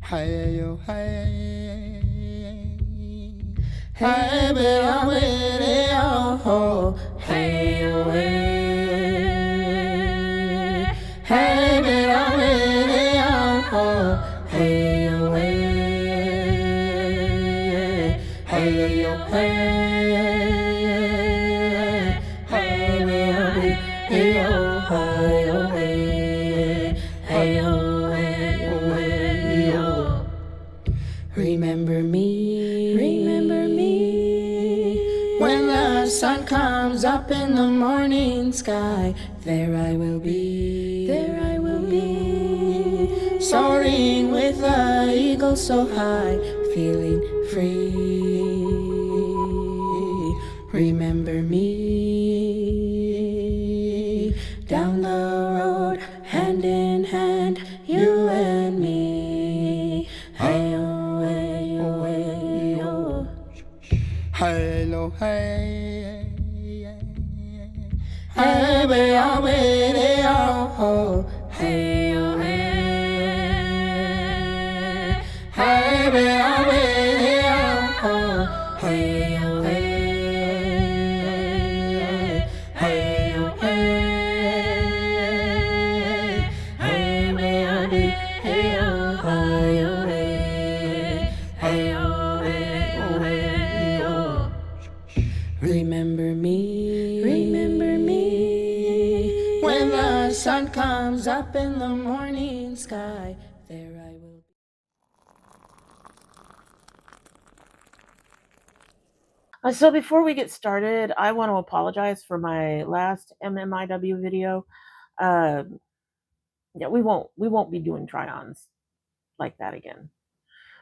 Hey yo hey, hey be a way yo, hey yo hey, hey be a way yo, hey yo hey yo hey, hey be a way yo, hey yo hey yo. Remember me, when the sun comes up in the morning sky. There I will be, soaring with the eagle so high, feeling free. Remember me, down the road, hand in hand, you and me. Hey-oh, hey-oh, hey-oh. Hey-lo, hey, hey, be-oh, be-oh, hey-oh, hey, hey, be-oh, be-oh, hey-oh, hey, hey-oh, hey, hey, be-oh, be-oh, hey-oh, hey. Remember me, when the sun comes up in the morning sky, there I will be. So before we get started, I want to apologize for my last MMIW video. Yeah, we won't be doing try-ons like that again.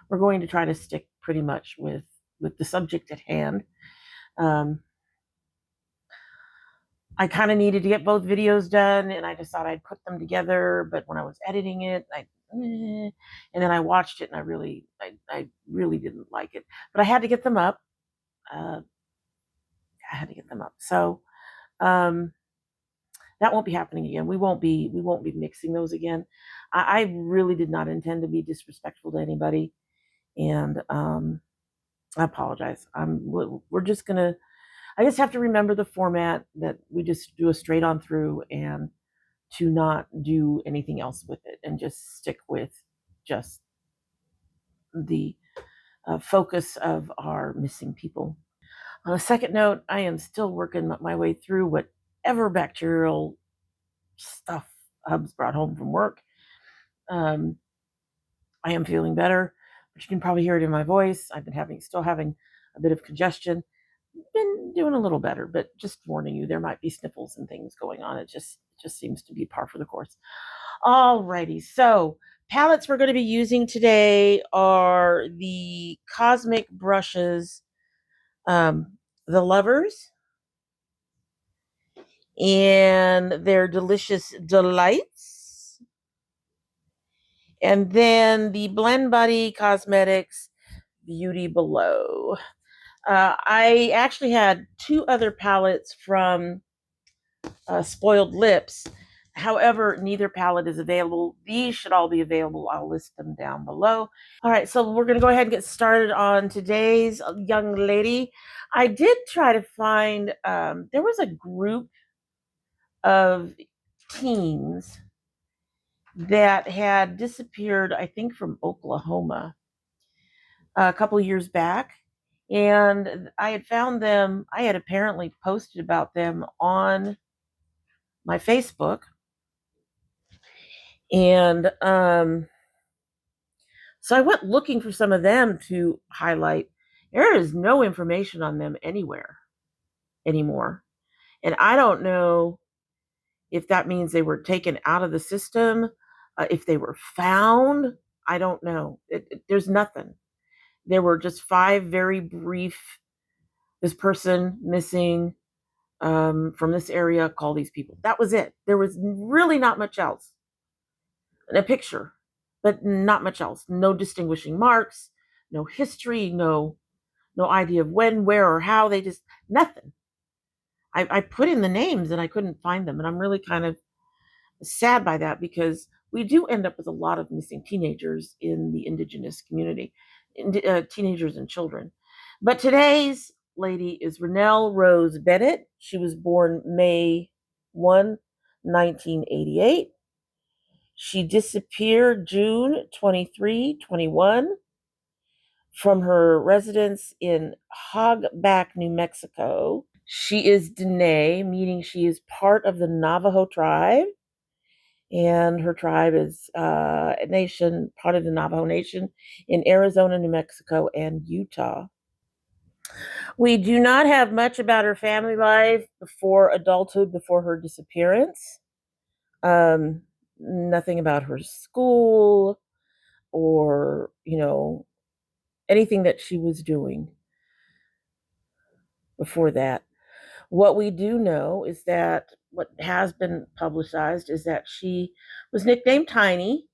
We're going to try to stick pretty much with the subject at hand. I kind of needed to get both videos done, and I just thought I'd put them together. But when I was editing it, and then I watched it, and I really didn't like it. But I had to get them up. So that won't be happening again. We won't be mixing those again. I really did not intend to be disrespectful to anybody, and I apologize. We're just gonna. I just have to remember the format that we just do a straight on through, and to not do anything else with it, and just stick with just the focus of our missing people. On a second note, I am still working my way through whatever bacterial stuff Hubs brought home from work. I am feeling better, but you can probably hear it in my voice. I've been still having a bit of congestion. Been doing a little better, but just warning you, there might be sniffles and things going on. It just seems to be par for the course. Alrighty, so palettes we're going to be using today are the Cosmic Brushes, the Lovers, and their Delicious Delights, and then the Blend Buddy Cosmetics Beauty Below. I actually had two other palettes from Spoiled Lips. However, neither palette is available. These should all be available. I'll list them down below. All right, so we're going to go ahead and get started on today's young lady. I did try to find, there was a group of teens that had disappeared, I think, from Oklahoma a couple of years back. And I had found them, I had apparently posted about them on my Facebook. And so I went looking for some of them to highlight. There is no information on them anywhere anymore. And I don't know if that means they were taken out of the system, if they were found. I don't know. There's nothing. There were just 5 very brief, this person missing from this area, call these people. That was it. There was really not much else. And a picture, but not much else. No distinguishing marks, no history, no idea of when, where, or how. They just, nothing. I put in the names and I couldn't find them. And I'm really kind of sad by that, because we do end up with a lot of missing teenagers in the Indigenous community, teenagers and children. But today's lady is Ranelle Rose Bennett. She was born May 1, 1988. She disappeared June 23, 21 from her residence in Hogback, New Mexico. She is Dene, meaning she is part of the Navajo tribe. And her tribe is a nation, part of the Navajo Nation in Arizona, New Mexico, and Utah. We do not have much about her family life before adulthood, before her disappearance. Nothing about her school or, anything that she was doing before that. What we do know is that what has been publicized is that she was nicknamed Tiny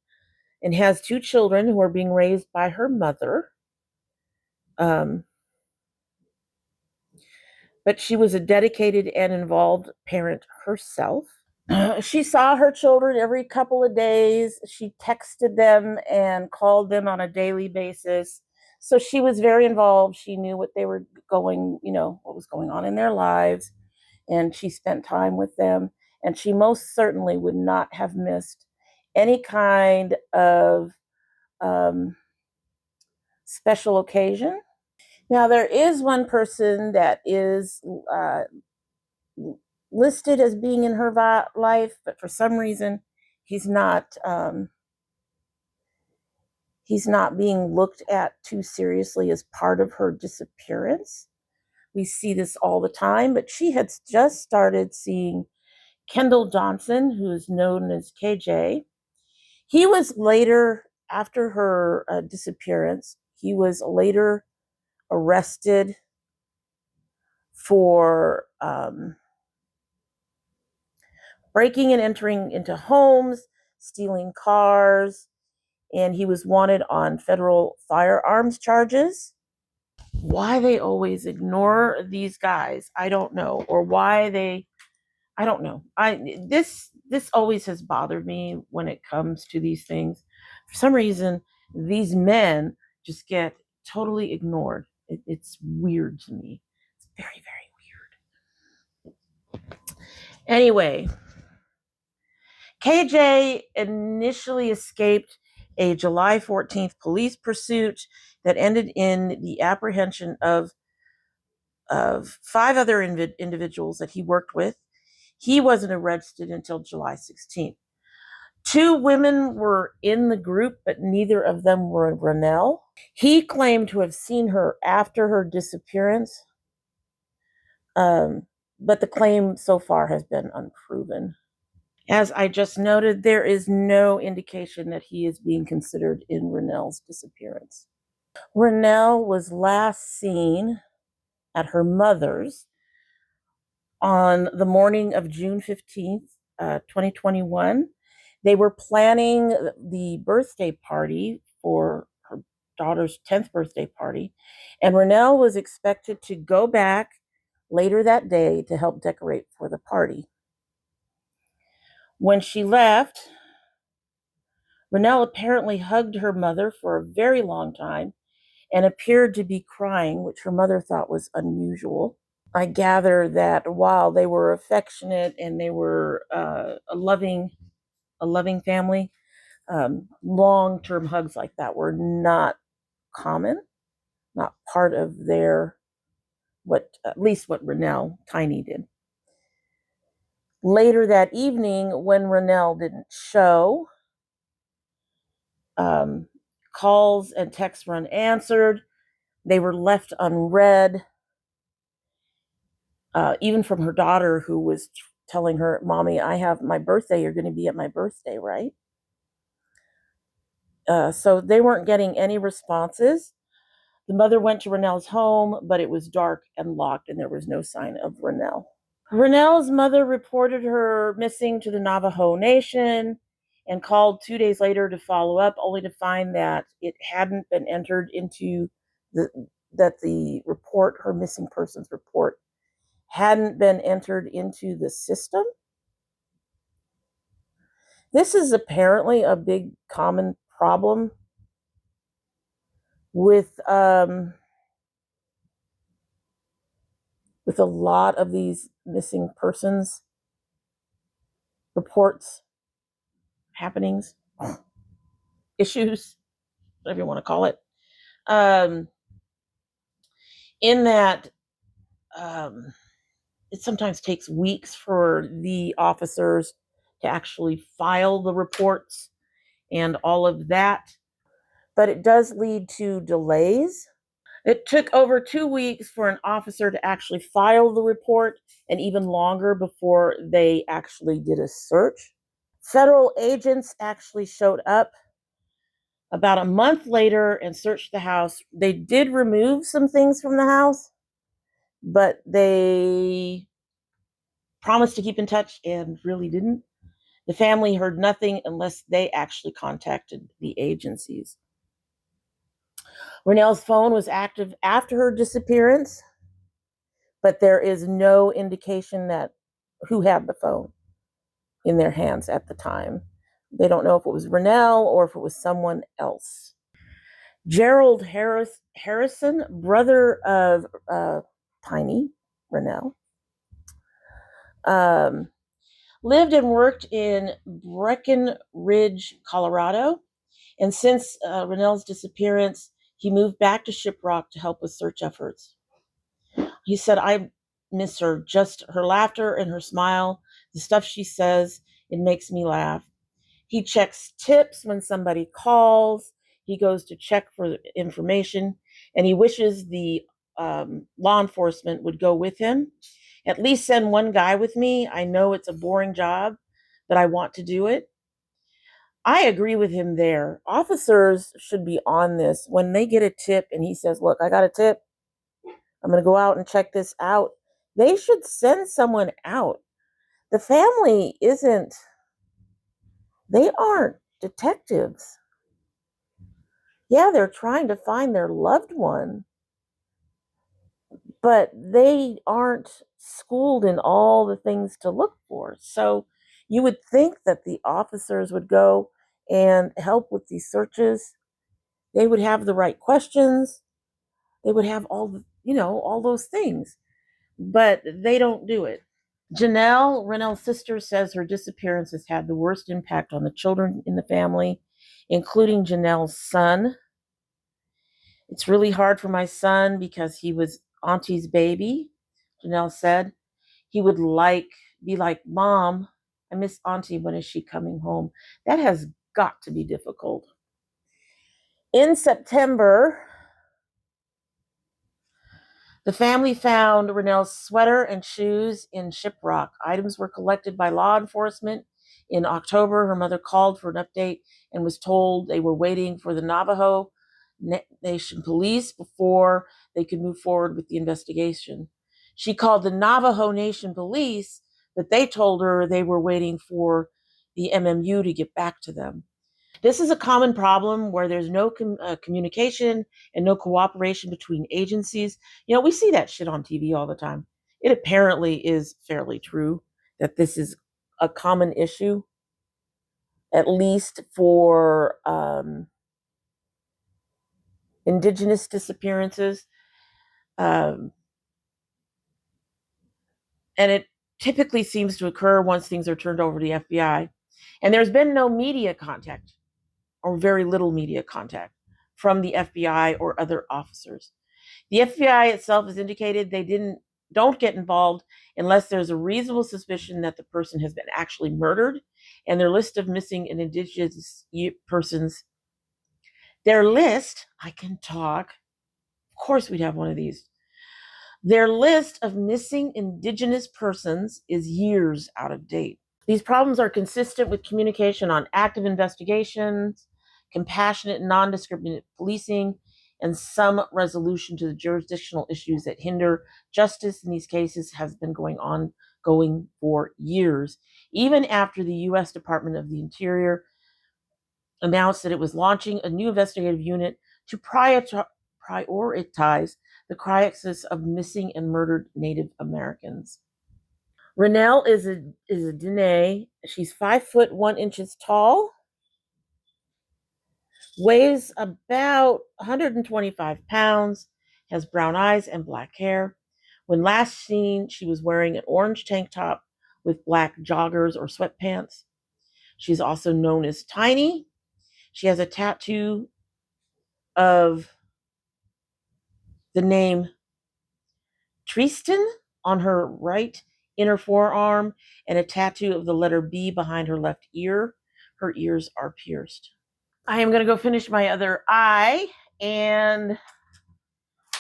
and has 2 children who are being raised by her mother. But she was a dedicated and involved parent herself. She saw her children every couple of days. She texted them and called them on a daily basis. So she was very involved. She knew what they were going, what was going on in their lives. And she spent time with them. And she most certainly would not have missed any kind of special occasion. Now, there is one person that is listed as being in her life, but for some reason, he's not being looked at too seriously as part of her disappearance. We see this all the time, but she had just started seeing Kendall Johnson, who is known as KJ. He was later, after her disappearance, he was later arrested for breaking and entering into homes, stealing cars, and he was wanted on federal firearms charges. Why they always ignore these guys, I don't know, or I don't know. This always has bothered me when it comes to these things. For some reason, these men just get totally ignored. It's weird to me. It's very, very weird. Anyway, KJ initially escaped a July 14th police pursuit that ended in the apprehension of 5 other individuals that he worked with. He wasn't arrested until July 16th. 2 women were in the group, but neither of them were Ranelle. He claimed to have seen her after her disappearance, but the claim so far has been unproven. As I just noted, there is no indication that he is being considered in Ranelle's disappearance. Ranelle was last seen at her mother's on the morning of June 15th, 2021. They were planning the birthday party for her daughter's 10th birthday party, and Ranelle was expected to go back later that day to help decorate for the party. When she left, Ranelle apparently hugged her mother for a very long time and appeared to be crying, which her mother thought was unusual. I gather that while they were affectionate and they were a loving family, long-term hugs like that were not common, not part of their at least what Ranelle Tiny did. Later that evening, when Ranelle didn't show, calls and texts were unanswered. They were left unread. Even from her daughter, who was telling her, "Mommy, I have my birthday. You're going to be at my birthday, right?" So they weren't getting any responses. The mother went to Ranelle's home, but it was dark and locked, and there was no sign of Ranelle. Ranelle's mother reported her missing to the Navajo Nation and called 2 days later to follow up, only to find that it hadn't been entered into the report, her missing persons report, hadn't been entered into the system. This is apparently a big common problem with a lot of these missing persons reports, happenings, issues, whatever you want to call it. In that it sometimes takes weeks for the officers to actually file the reports and all of that, but it does lead to delays. It took over 2 weeks for an officer to actually file the report, and even longer before they actually did a search. Federal agents actually showed up about a month later and searched the house. They did remove some things from the house, but they promised to keep in touch and really didn't. The family heard nothing unless they actually contacted the agencies. Ranelle's phone was active after her disappearance, but there is no indication that who had the phone in their hands at the time. They don't know if it was Ranelle or if it was someone else. Gerald Harrison, brother of Tiny Ranelle, lived and worked in Breckenridge, Colorado. And since Ranelle's disappearance, he moved back to Shiprock to help with search efforts. He said, I miss her, just her laughter and her smile, the stuff she says, it makes me laugh. He checks tips when somebody calls. He goes to check for information, and he wishes the law enforcement would go with him. At least send one guy with me. I know it's a boring job, but I want to do it. I agree with him there. Officers should be on this. When they get a tip and he says, look, I got a tip, I'm going to go out and check this out, they should send someone out. The family they aren't detectives. Yeah, they're trying to find their loved one, but they aren't schooled in all the things to look for. So you would think that the officers would go and help with these searches. They would have the right questions. They would have all those things, but they don't do it. Janelle, Ranelle's sister, says her disappearance has had the worst impact on the children in the family, including Janelle's son. It's really hard for my son because he was Auntie's baby, Janelle said. He would be like, Mom, I miss Auntie. When is she coming home? That has got to be difficult. In September, the family found Ranelle's sweater and shoes in Shiprock. Items were collected by law enforcement. In October, her mother called for an update and was told they were waiting for the Navajo Nation police before they could move forward with the investigation. She called the Navajo Nation police, but they told her they were waiting for the MMU to get back to them. This is a common problem where there's no communication and no cooperation between agencies. We see that shit on TV all the time. It apparently is fairly true that this is a common issue, at least for Indigenous disappearances. And it typically seems to occur once things are turned over to the FBI. And there's been no media contact, or very little media contact, from the FBI or other officers. The FBI itself has indicated they don't get involved unless there's a reasonable suspicion that the person has been actually murdered, and their list of missing and Indigenous persons, their list, I can talk, of course we'd have one of these. Their list of missing Indigenous persons is years out of date. These problems are consistent with communication on active investigations, compassionate and non-discriminate policing, and some resolution to the jurisdictional issues that hinder justice in these cases has been going for years, even after the U.S. Department of the Interior announced that it was launching a new investigative unit to prioritize the crisis of missing and murdered Native Americans. Ranelle is a Dene. She's 5'1" tall, weighs about 125 pounds, has brown eyes and black hair. When last seen, she was wearing an orange tank top with black joggers or sweatpants. She's also known as Tiny. She has a tattoo of the name Tristan on her right inner forearm and a tattoo of the letter B behind her left ear. Her ears are pierced. I am going to go finish my other eye, and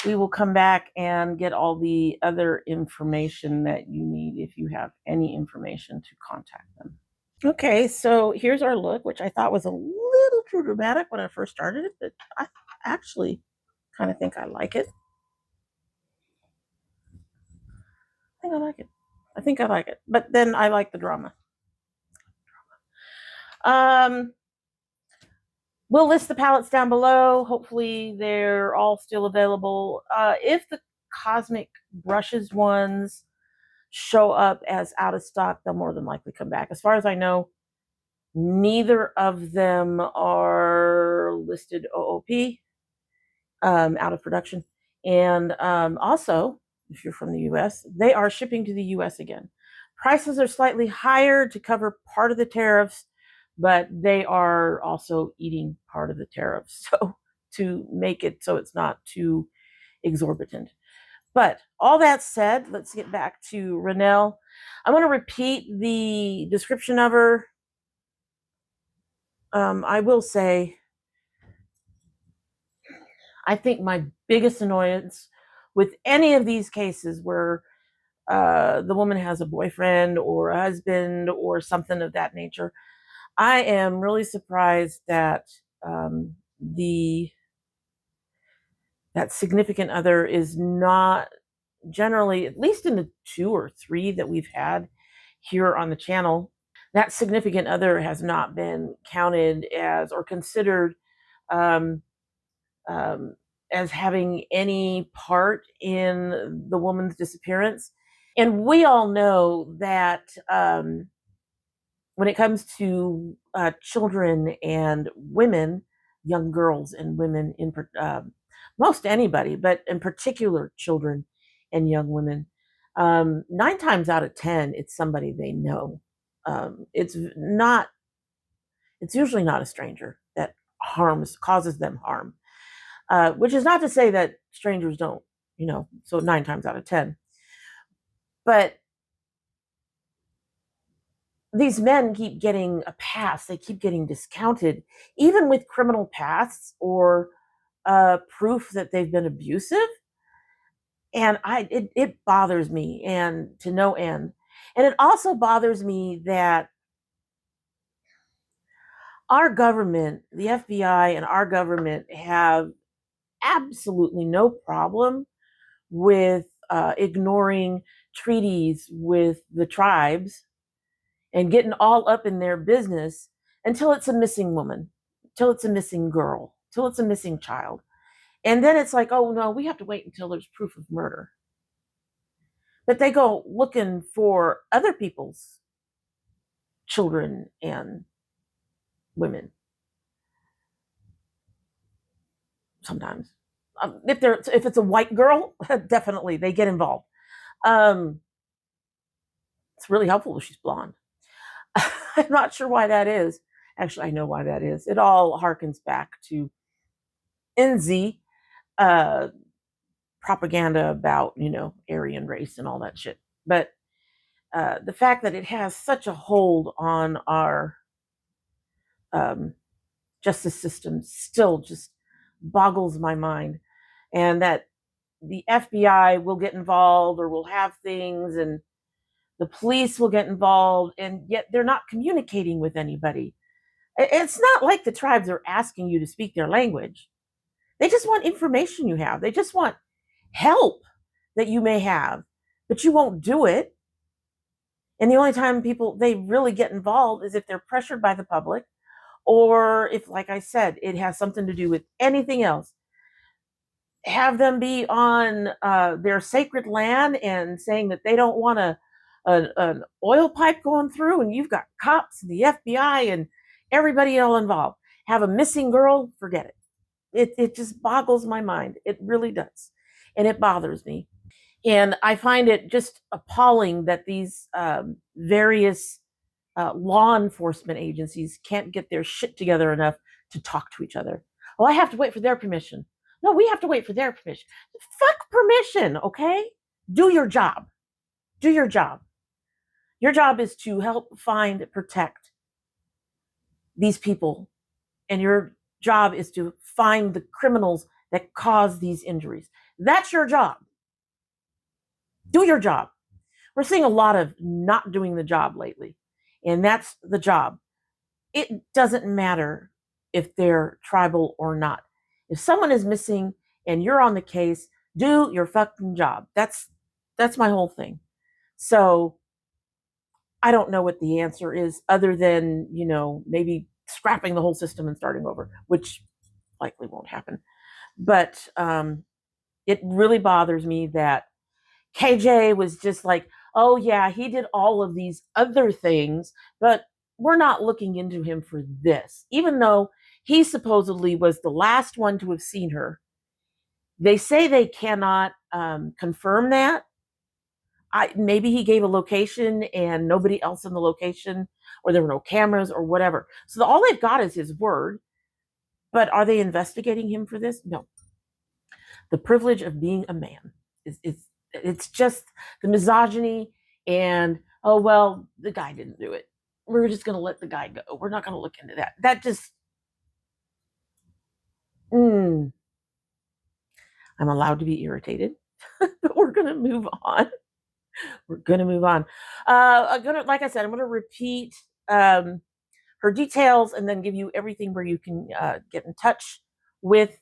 we will come back and get all the other information that you need if you have any information to contact them. Okay, so here's our look, which I thought was a little too dramatic when I first started it, but I actually kind of think I like it. I think I like it, but then I like the drama. We'll list the palettes down below. Hopefully they're all still available. If the Cosmic Brushes ones show up as out of stock, they'll more than likely come back. As far as I know, neither of them are listed OOP, out of production. And also, if you're from the US, they are shipping to the US again. Prices are slightly higher to cover part of the tariffs, but they are also eating part of the tariffs, so to make it so it's not too exorbitant. But all that said, let's get back to Ranelle. I want to repeat the description of her. I will say, I think my biggest annoyance with any of these cases where the woman has a boyfriend or a husband or something of that nature, I am really surprised that that significant other is not generally, at least in the 2 or 3 that we've had here on the channel, that significant other has not been counted as or considered um, as having any part in the woman's disappearance. And we all know that when it comes to children and women, young girls and women, in most anybody, but in particular children and young women, 9 times out of 10, it's somebody they know. It's usually not a stranger that causes them harm. Which is not to say that strangers don't, so 9 times out of 10. But these men keep getting a pass. They keep getting discounted, even with criminal pasts or proof that they've been abusive. And it bothers me, and to no end. And it also bothers me that our government, the FBI and our government, have absolutely no problem with ignoring treaties with the tribes and getting all up in their business until it's a missing woman, till it's a missing girl, till it's a missing child. And then it's like, oh no, we have to wait until there's proof of murder. But they go looking for other people's children and women sometimes. If it's a white girl, definitely they get involved. It's really helpful if she's blonde. I'm not sure why that is. Actually, I know why that is. It all harkens back to NZ propaganda about, Aryan race and all that shit. But the fact that it has such a hold on our justice system still just boggles my mind. And that the FBI will get involved or will have things, and the police will get involved, and yet they're not communicating with anybody. It's not like the tribes are asking you to speak their language. They just want information you have. They just want help that you may have, but you won't do it. And the only time they really get involved is if they're pressured by the public, or if, like I said, it has something to do with anything else. Have them be on their sacred land and saying that they don't want to an oil pipe going through, and you've got cops and the FBI and everybody all involved. Have a missing girl, forget it. It just boggles my mind. It really does. And it bothers me. And I find it just appalling that these various law enforcement agencies can't get their shit together enough to talk to each other. Well, I have to wait for their permission. No, we have to wait for their permission. Fuck permission, okay? Do your job. Do your job. Your job is to help find, protect these people, and your job is to find the criminals that cause these injuries. That's your job. Do your job. We're seeing a lot of not doing the job lately, and that's the job. It doesn't matter if they're tribal or not. If someone is missing and you're on the case, do your fucking job. That's my whole thing. So I don't know what the answer is other than, maybe scrapping the whole system and starting over, which likely won't happen. But it really bothers me that KJ was just like, oh yeah, he did all of these other things, but we're not looking into him for this, even though he supposedly was the last one to have seen her. They say they cannot confirm that. Maybe he gave a location and nobody else in the location, or there were no cameras or whatever. So all they've got is his word. But are they investigating him for this? No. The privilege of being a man it's just the misogyny and, oh, well, the guy didn't do it. We're just going to let the guy go. We're not going to look into that. That just, I'm allowed to be irritated, but we're going to move on. We're going to move on. Like I said, I'm going to repeat her details and then give you everything where you can get in touch with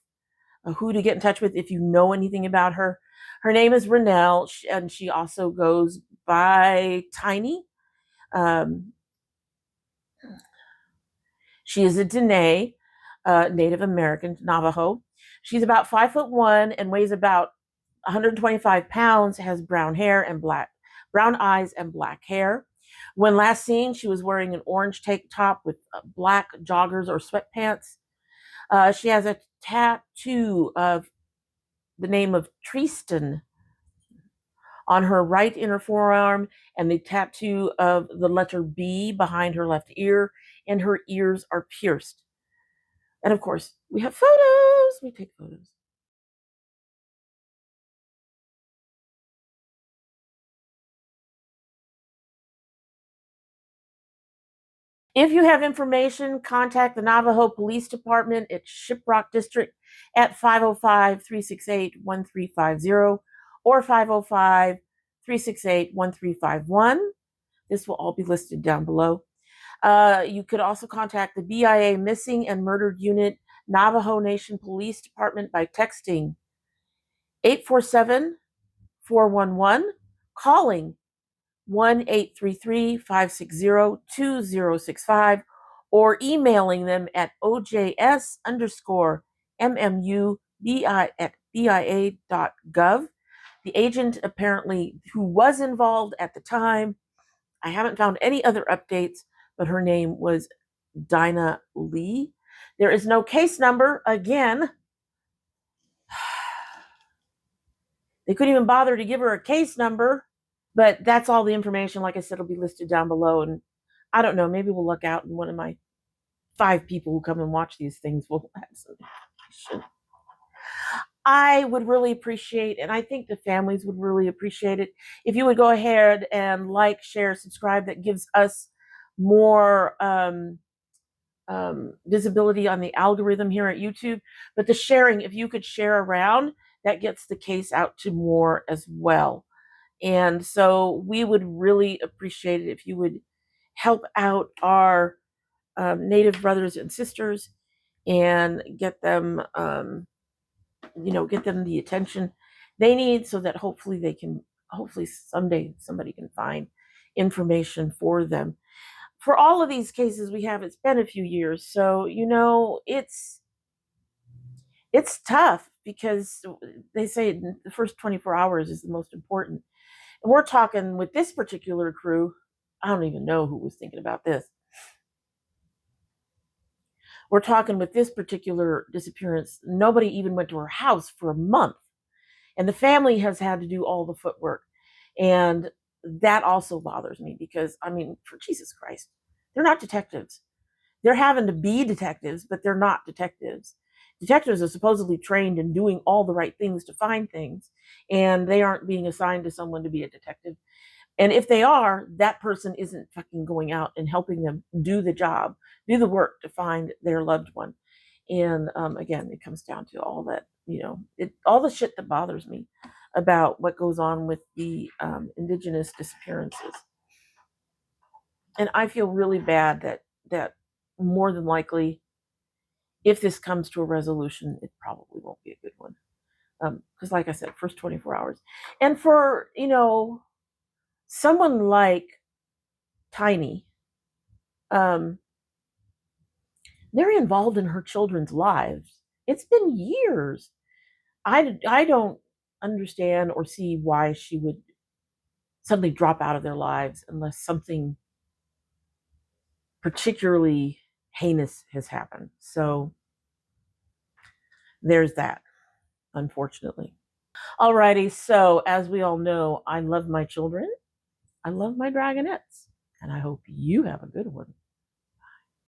who to get in touch with if you know anything about her. Her name is Ranelle, and she also goes by Tiny. She is a Dene, Native American Navajo. She's about 5'1" and weighs about 125 pounds, has brown eyes and black hair. When last seen, she was wearing an orange tank top with black joggers or sweatpants. She has a tattoo of the name of Tristan on her right inner forearm, and the tattoo of the letter B behind her left ear, and her ears are pierced. And of course, we have photos. We take photos. If you have information, contact the Navajo Police Department at Shiprock District at 505-368-1350 or 505-368-1351. This will all be listed down below. You could also contact the BIA Missing and Murdered Unit Navajo Nation Police Department by texting 847-411, calling 1-833-560-2065, or emailing them at ojs_MMUBI@BIA.gov. The agent apparently who was involved at the time, I haven't found any other updates, but her name was Dinah Lee. There is no case number. Again, they couldn't even bother to give her a case number, but that's all the information. Like I said, it'll be listed down below. And I don't know, maybe we'll look out and one of my 5 people who come and watch these things will have some information. I would really appreciate, and I think the families would really appreciate it, if you would go ahead and like, share, subscribe. That gives us more visibility on the algorithm here at YouTube. But the sharing, if you could share around, that gets the case out to more as well. And so we would really appreciate it if you would help out our Native brothers and sisters and get them, get them the attention they need, so that hopefully someday somebody can find information for them. For all of these cases it's been a few years, so it's tough, because they say the first 24 hours is the most important. we're talking with this particular crew. I don't even know who was thinking about this. We're talking with this particular disappearance. Nobody even went to her house for a month. And the family has had to do all the footwork. And that also bothers me because, I mean, for Jesus Christ, they're not detectives. They're having to be detectives, but they're not detectives. Detectives are supposedly trained in doing all the right things to find things, and they aren't being assigned to someone to be a detective. And if they are, that person isn't fucking going out and helping them do the job, do the work to find their loved one. And again, it comes down to all that, all the shit that bothers me about what goes on with the Indigenous disappearances. And I feel really bad that more than likely, if this comes to a resolution, it probably won't be a good one. Because like I said, first 24 hours. And for, someone like Tiny, they're involved in her children's lives. It's been years. I don't understand or see why she would suddenly drop out of their lives unless something particularly heinous has happened. So there's that, unfortunately. Alrighty, so as we all know, I love my children. I love my dragonettes, and I hope you have a good one.